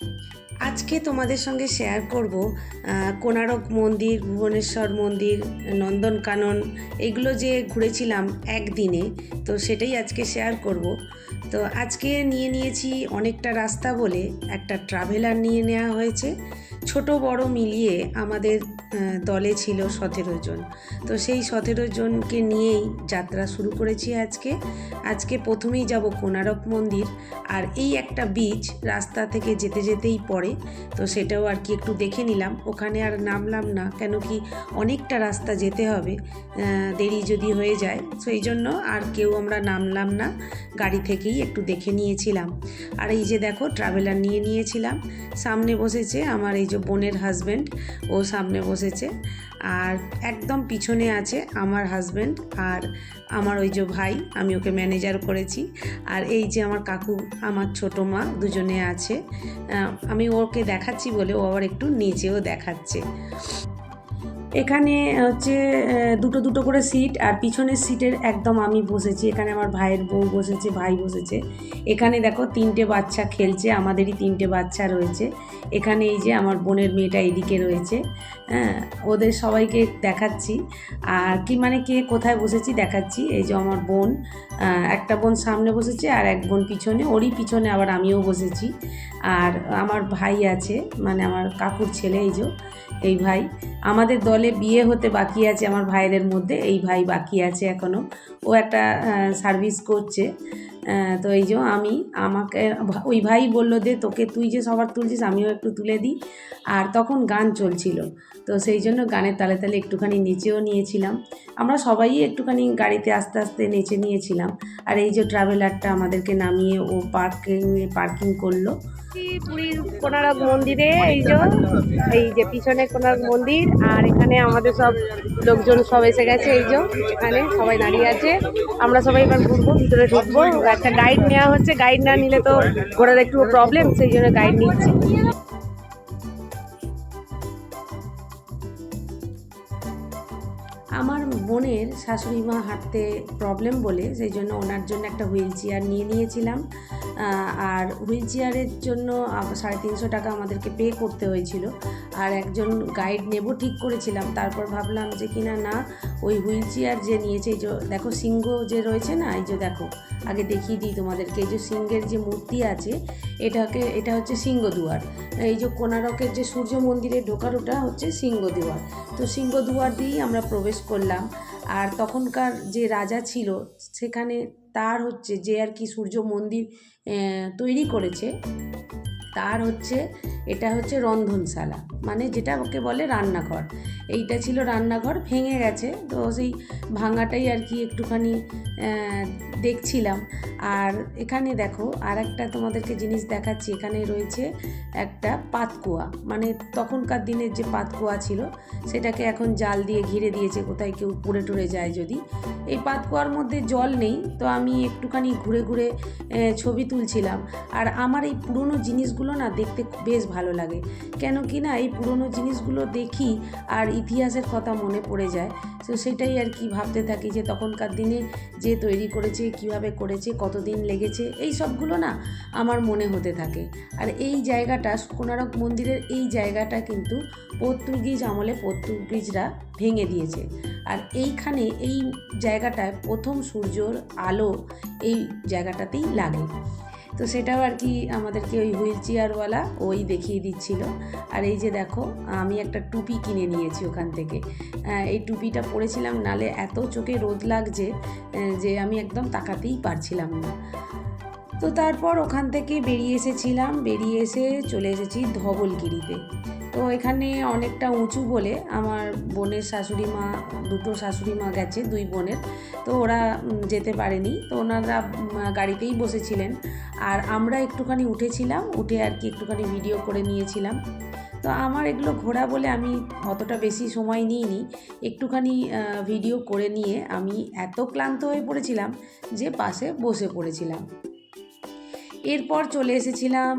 আজকে তোমাদের সঙ্গে শেয়ার করব কোণারক মন্দির, ভুবনেশ্বর মন্দির, নন্দনকানন এগুলো যে ঘুরেছিলাম একদিনে। তো সেটাই আজকে শেয়ার করব। তো আজকে নিয়েছি অনেকটা রাস্তা বলে একটা ট্রাভেলার নিয়ে নেওয়া হয়েছে। ছোট বড় মিলিয়ে আমাদের দলে ছিল 17 জন। তো সেই 17 জনকে নিয়েই যাত্রা শুরু করেছি আজকে প্রথমেই যাব কোণারক মন্দির। আর এই একটা বিচ রাস্তা থেকে যেতে যেতেই পড়ে, তো সেটাও আর কি একটু দেখে নিলাম। ওখানে আর নামলাম না, কেন কি অনেকটা রাস্তা যেতে হবে, দেরি যদি হয়ে যায়, সেই জন্য আর কেউ আমরা নামলাম না, গাড়ি থেকেই একটু দেখে নিয়েছিলাম। আর এই যে দেখো ট্রাভেলার নিয়েছিলাম। সামনে বসেছে আমার এই যে বোনের হাজব্যান্ড, ও সামনে বসেছে। আর একদম পিছনে আছে আমার হাজব্যান্ড আর আমার ওই যে ভাই, আমি ওকে ম্যানেজার করেছি। আর এই যে আমার কাকু, আমার ছোটো মা, দুজনে আছে। আমি ওকে দেখাচ্ছি বলে ও আবার একটু নিচেও দেখাচ্ছে। এখানে হচ্ছে দুটো দুটো করে সিট, আর পিছনের সিটের একদম আমি বসেছি। এখানে আমার ভাইয়ের বউ বসেছে, ভাই বসেছে। এখানে দেখো 3টে বাচ্চা খেলছে, আমাদেরই 3টে বাচ্চা রয়েছে। এখানে এই যে আমার বোনের মেয়েটা এদিকে রয়েছে। হ্যাঁ, ওদের সবাইকে দেখাচ্ছি। আর কি মানে কে কোথায় বসেছি দেখাচ্ছি। এই যে আমার বোন, একটা বোন সামনে বসেছে আর এক বোন পিছনে, ওরই পিছনে আবার আমিও বসেছি। আর আমার ভাই আছে, মানে আমার কাকুর ছেলে, এই ভাই। আমাদের দলে বিয়ে হতে বাকি আছে আমার ভাইদের মধ্যে, এই ভাই বাকি আছে এখনও। ও একটা সার্ভিস করছে। তো এই যে আমাকে ওই ভাই বললো দে তোকে, তুই যে সবার তুলছিস আমিও একটু তুলে দিই। আর তখন গান চলছিল, তো সেই জন্য গানের তালে তালে একটুখানি নেচেও নিয়েছিলাম। আমরা সবাই একটুখানি গাড়িতে আস্তে আস্তে নেচে নিয়েছিলাম। আর এই যে ট্রাভেলারটা আমাদেরকে নামিয়ে ও পার্কিং করলো। পুরীর কোণারক মন্দিরে এই যে পিছনে কোণারক মন্দির, আর এখানে আমাদের সব লোকজন সব এসে গেছে। এখানে সবাই দাঁড়িয়ে আছে। আমরা সবাই এবার ঘুরবো, ভিতরে ঢুকবো। একটা গাইড নেওয়া হচ্ছে, গাইড না নিলে তো ঘোরার একটু প্রবলেম, সেই জন্য গাইড নিচ্ছি। আমার বোনের শাশুড়ি মা হাঁটতে প্রবলেম বলে সেই জন্য ওনার জন্য একটা হুইল চেয়ার নিয়েছিলাম। আর হুইল চেয়ারের জন্য 350 টাকা আমাদেরকে পে করতে হয়েছিল। আর একজন গাইড নেব ঠিক করেছিলাম, তারপর ভাবলাম যে কিনা না, ওই হুইল চেয়ার যে নিয়েছে, এই যে দেখো সিংহ যে রয়েছে না, এই যে দেখো, আগে দেখিয়ে দিই তোমাদেরকে। এই যে সিংহের যে মূর্তি আছে, এটা হচ্ছে সিংহদুয়ার। এই যে কোণারকের যে সূর্য মন্দিরে ঢোকার, ওটা হচ্ছে সিংহদুয়ার। তো সিংহদুয়ার দিয়েই আমরা প্রবেশ করলাম। আর তখনকার যে রাজা ছিল সেখানে, তার হচ্ছে যে আর কি সূর্য মন্দির তৈরি করেছে, তার হচ্ছে এটা হচ্ছে রন্ধনশালা, মানে যেটা ওকে বলে রান্নাঘর। এইটা ছিল রান্নাঘর, ভেঙে গেছে, তো সেই ভাঙাটাই আর কি একটুখানি দেখছিলাম। আর এখানে দেখো আর একটা তোমাদেরকে জিনিস দেখাচ্ছি। এখানে রয়েছে একটা পাতকুয়া, মানে তখনকার দিনের যে পাতকুয়া ছিল সেটাকে এখন জাল দিয়ে ঘিরে দিয়েছে, কোথায় কেউ পড়ে টরে যায় যদি। এই পাতকুয়ার মধ্যে জল নেই, তো আমি একটুখানি ঘুরে ঘুরে ছবি তুলছিলাম। আর আমার এই পুরনো জিনিসগুলো না দেখতে বেশ ভালো লাগে, কেন কি না এই পুরনো জিনিসগুলো দেখি আর ইতিহাসের কথা মনে পড়ে যায়। তো সেটাই আর কি ভাবতে থাকি যে তখনকার দিনে যে তৈরি করেছে, কিভাবে করেছে, কতদিন লেগেছে, এই সবগুলো না আমার মনে হতে থাকে। আর এই জায়গাটা, কোণারক মন্দিরের এই জায়গাটা কিন্তু পর্তুগিজ আমলে পর্তুগিজরা ভেঙে দিয়েছে। আর এইখানে এই জায়গাটায় প্রথম সূর্যর আলো এই জায়গাটাতেই লাগে। তো সেটাও আর কি আমাদেরকে ওই হুইল চেয়ারওয়ালা ওই দেখিয়ে দিচ্ছিল। আর এই যে দেখো, আমি একটা টুপি কিনে নিয়েছি ওখান থেকে। এই টুপিটা পরেছিলাম, নালে এত চোখে রোদ লাগছে যে আমি একদম তাকাতেই পারছিলাম না। তো তারপর ওখান থেকে বেরিয়ে এসে চলে এসেছি ধবলগিরিতে। তো এখানে অনেকটা উঁচু বলে আমার বোনের শাশুড়ি মা, দুটো শাশুড়ি মা গেছে, দুই বোনের, তো ওরা যেতে পারেনি, তো ওনারা গাড়িতেই বসেছিলেন। আর আমরা একটুখানি উঠেছিলাম, উঠে আর কি একটুখানি ভিডিও করে নিয়েছিলাম। তো আমার এগুলো ঘোরা বলে আমি অতটা বেশি সময় নিইনি, একটুখানি ভিডিও করে নিয়ে আমি এত ক্লান্ত হয়ে পড়েছিলাম যে পাশে বসে পড়েছিলাম। এরপর চলে এসেছিলাম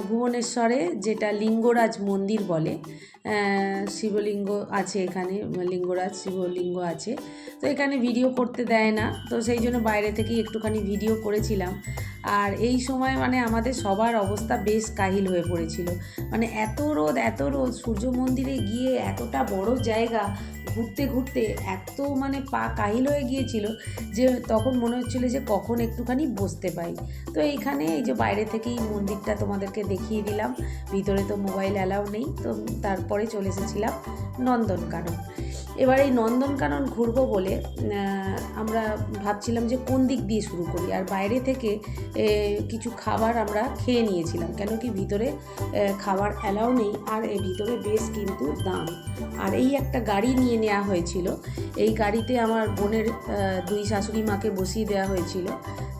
ভুবনেশ্বরে, যেটা লিঙ্গরাজ মন্দির বলে। শিবলিঙ্গ আছে এখানে, লিঙ্গরাজ শিবলিঙ্গ আছে। তো এখানে ভিডিও করতে দেয় না, তো সেই জন্য বাইরে থেকেই একটুখানি ভিডিও করেছিলাম। আর এই সময় মানে আমাদের সবার অবস্থা বেশ কাহিল হয়ে পড়েছিল, মানে এত রোদ, সূর্য মন্দিরে গিয়ে এতটা বড় জায়গা ঘুরতে ঘুরতে এত মানে পা কাহিল হয়ে গিয়েছিল যে তখন মনে হচ্ছিল যে কখন একটুখানি বসতে পাই। তো এইখানে এই যে বাইরে থেকেই মন্দিরটা তোমাদেরকে দেখিয়ে দিলাম, ভিতরে তো মোবাইল অ্যালাউ নেই। তো তারপরে চলে এসেছিলাম নন্দনকানন। এবার এই নন্দনকানন ঘুরবো বলে আমরা ভাবছিলাম যে কোন দিক দিয়ে শুরু করি, আর বাইরে থেকে কিছু খাবার আমরা খেয়ে নিয়েছিলাম, কেন কি ভিতরে খাবার অ্যালাউ নেই, আর এর ভিতরে বেশ কিন্তু দাম। আর এই একটা গাড়ি নিয়ে নেওয়া হয়েছিল, এই গাড়িতে আমার বোনের দুই শাশুড়ি মাকে বসিয়ে দেওয়া হয়েছিল।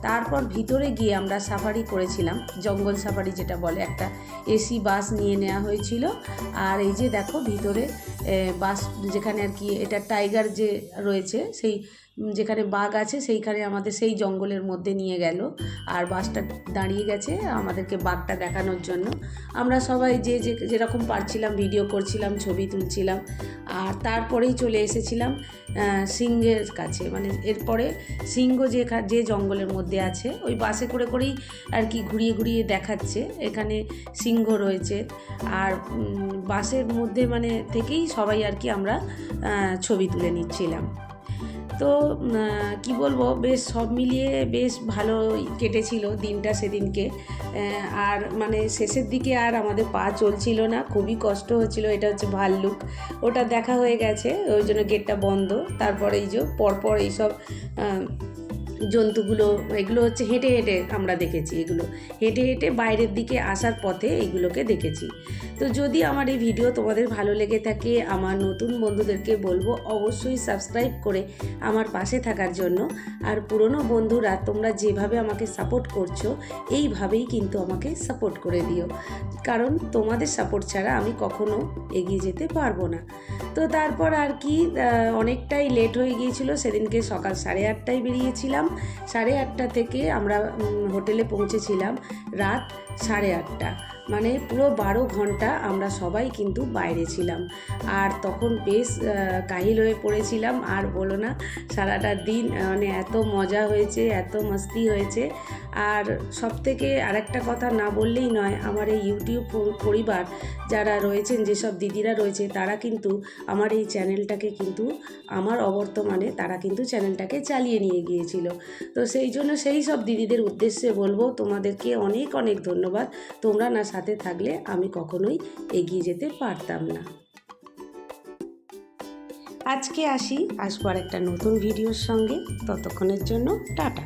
তারপর ভিতরে গিয়ে আমরা সাফারি করেছিলাম, জঙ্গল সাফারি যেটা বলে, একটা এসি বাস নিয়ে নেওয়া হয়েছিল। আর এই যে দেখো ভিতরে বাস যেখানে আর কি, এটা টাইগার যে রয়েছে, সেই যেখানে বাঘ আছে সেইখানে আমাদের সেই জঙ্গলের মধ্যে নিয়ে গেল, আর বাসটা দাঁড়িয়ে গেছে আমাদেরকে বাঘটা দেখানোর জন্য। আমরা সবাই যেরকম পারছিলাম ভিডিও করছিলাম, ছবি তুলছিলাম। আর তারপরেই চলে এসেছিলাম সিংহের কাছে, মানে এরপরে সিংহ যে জঙ্গলের মধ্যে আছে, ওই বাসে করেই আর কি ঘুরিয়ে ঘুরিয়ে দেখাচ্ছে এখানে সিংহ রয়েছে। আর বাসের মধ্যে মানে থেকেই সবাই আর কি আমরা ছবি তুলে নিচ্ছিলাম। তো কি বলবো, বেশ সব মিলিয়ে বেশ ভালো কেটেছিল দিনটা সেদিনকে। আর মানে শেষের দিকে আর আমাদের পা চলছিল না, খুবই কষ্ট হচ্ছিল। এটা হচ্ছে ভাল্লুক, ওটা দেখা হয়ে গেছে, ওই জন্য গেটটা বন্ধ। তারপরে এই যে পরপর এইসব জন্তুগুলো, এগুলো হচ্ছে হেঁটে হেঁটে আমরা দেখেছি, এগুলো হেঁটে হেঁটে বাইরের দিকে আসার পথে এইগুলোকে দেখেছি। তো যদি আমার এই ভিডিও তোমাদের ভালো লেগে থাকে, আমার নতুন বন্ধুদেরকে বলবো অবশ্যই সাবস্ক্রাইব করে আমার পাশে থাকার জন্য। আর পুরনো বন্ধুরা তোমরা যেভাবে আমাকে সাপোর্ট করছো, এইভাবেই কিন্তু আমাকে সাপোর্ট করে দিও, কারণ তোমাদের সাপোর্ট ছাড়া আমি কখনো এগিয়ে যেতে পারবো না। তো তারপর আর কি অনেকটাই লেট হয়ে গিয়েছিল, সেদিনকে সকাল 8:30টায় বেরিয়েছিলাম। 8:30 থেকে আমরা হোটেলে পৌঁছেছিলাম রাত 8:30, মানে পুরো 12 ঘন্টা আমরা সবাই কিন্তু বাইরে ছিলাম। আর তখন বেশ কাহিল হয়ে পড়েছিলাম, আর বলো না, সারাটা দিন মানে এত মজা হয়েছে, এত মস্তি হয়েছে। আর সব থেকে আরেকটা কথা না বললেই নয়, আমার এই ইউটিউব পরিবার যারা রয়েছেন, যেসব দিদিরা রয়েছে, তারা কিন্তু আমার এই চ্যানেলটাকে কিন্তু আমার অবর্তমানে তারা কিন্তু চ্যানেলটাকে চালিয়ে নিয়ে গিয়েছিল। তো সেই জন্য সেই সব দিদিদের উদ্দেশ্যে বলবো তোমাদেরকে অনেক অনেক ধন্যবাদ। তোমরা না সাথে থাকলে আমি কখনোই এগিয়ে যেতে পারতাম না। আজকে আসবো আর একটা নতুন ভিডিওর সঙ্গে, ততক্ষণের জন্য টাটা।